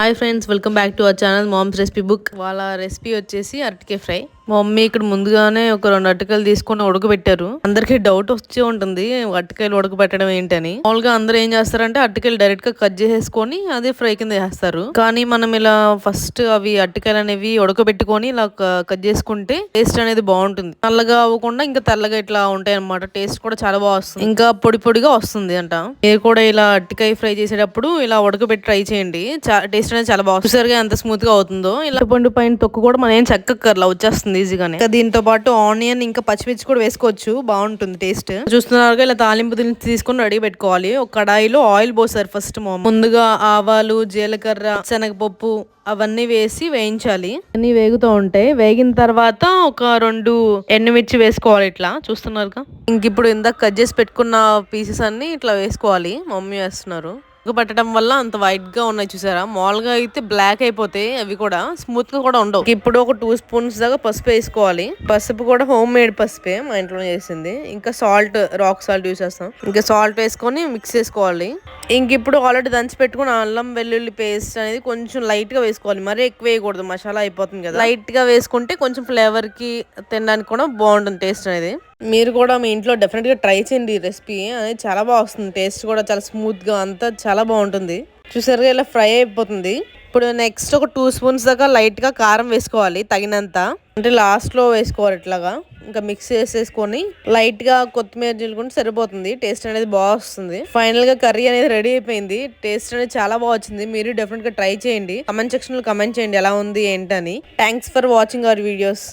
Hi friends, welcome back to our channel mom's recipe book. వాళ్ళ recipe వచ్చేసి అరటికాయ fry. మా మమ్మీ ఇక్కడ ముందుగానే ఒక 2 అరటికాయలు తీసుకొని ఉడకబెట్టారు. అందరికి డౌట్ వచ్చే ఉంటుంది అరటికాయలు ఉడకబెట్టడం ఏంటని. మామూలుగా అందరూ ఏం చేస్తారంటే అరటికాయలు డైరెక్ట్ గా కట్ చేసేసుకొని అదే ఫ్రై కింద చేస్తారు. కానీ మనం ఇలా ఫస్ట్ అవి అరటికాయలు అనేవి ఉడకబెట్టుకొని ఇలా కట్ చేసుకుంటే టేస్ట్ అనేది బాగుంటుంది. నల్లగా అవ్వకుండా ఇంకా తెల్లగా ఇట్లా ఉంటాయి అనమాట. టేస్ట్ కూడా చాలా బాగా వస్తుంది, ఇంకా పొడి పొడిగా వస్తుంది అంట. మీరు కూడా ఇలా అరటికాయ ఫ్రై చేసేటప్పుడు ఇలా ఉడకబెట్టి ట్రై చేయండి. టేస్ట్ అనేది చాలా బాగా చూసారుగా ఎంత స్మూత్ గా అవుతుందో. ఇలా పండు పైన తొక్కు కూడా మనం ఏం చెక్కర్లా వచ్చేస్తుంది ఈజీగానే. దీంతో పాటు ఆనియన్ ఇంకా పచ్చిమిర్చి కూడా వేసుకోవచ్చు, బాగుంటుంది టేస్ట్. చూస్తున్నారుగా ఇలా తాలింపు తీసుకొని రెడీ పెట్టుకోవాలి. ఒక కడాయిలో ఆయిల్ పోసారు ఫస్ట్. ముందుగా ఆవాలు, జీలకర్ర, శనగపప్పు అవన్నీ వేసి వేయించాలి. అన్ని వేగుతూ ఉంటాయి. వేగిన తర్వాత ఒక 2 ఎండుమిర్చి వేసుకోవాలి. ఇట్లా చూస్తున్నారుగా. ఇంక ఇప్పుడు ఇందాక కట్ చేసి పెట్టుకున్న పీసెస్ అన్ని ఇట్లా వేసుకోవాలి. మమ్మీ వేస్తున్నారు. పట్టడం వల్ల అంత వైట్ గా ఉన్నాయి చూసారా. మామూలుగా అయితే బ్లాక్ అయిపోతాయి, అవి కూడా స్మూత్ గా కూడా ఉండవు. ఇప్పుడు ఒక 2 స్పూన్స్ దాకా పసుపు వేసుకోవాలి. పసుపు కూడా హోమ్ మేడ్ పసుపే, మా ఇంట్లో చేసింది. ఇంకా సాల్ట్, రాక్ సాల్ట్ యూస్ చేస్తాం. ఇంకా సాల్ట్ వేసుకొని మిక్స్ చేసుకోవాలి. ఇంక ఇప్పుడు ఆల్రెడీ దంచి పెట్టుకుని అల్లం వెల్లుల్లి పేస్ట్ అనేది కొంచెం లైట్ గా వేసుకోవాలి, మరీ ఎక్కువ వేయకూడదు, మసాలా అయిపోతుంది కదా. లైట్ గా వేసుకుంటే కొంచెం ఫ్లేవర్ కి తినడానికి కూడా బాగుంటుంది టేస్ట్ అనేది. మీరు కూడా మీ ఇంట్లో డెఫినెట్ గా ట్రై చేయండి. ఈ రెసిపీ అనేది చాలా బాగా వస్తుంది. టేస్ట్ కూడా చాలా స్మూత్ గా అంతా చాలా బాగుంటుంది. చూసారుగా ఇలా ఫ్రై అయిపోతుంది. ఇప్పుడు నెక్స్ట్ ఒక 2 స్పూన్స్ దాకా లైట్ గా కారం వేసుకోవాలి, తగినంత. అంటే లాస్ట్ లో వేసుకోవాలి ఇట్లాగా. ఇంకా మిక్స్ చేసేసుకొని లైట్ గా కొత్తిమీర చల్లుకుంటే సరిపోతుంది. టేస్ట్ అనేది బాగా వస్తుంది. ఫైనల్ గా కర్రీ అనేది రెడీ అయిపోయింది. టేస్ట్ అనేది చాలా బాగా వచ్చింది. మీరు డెఫినెట్ గా ట్రై చేయండి. కమెంట్ సెక్షన్ లో కమెంట్ చేయండి ఎలా ఉంది ఏంటని. Thanks for watching our videos.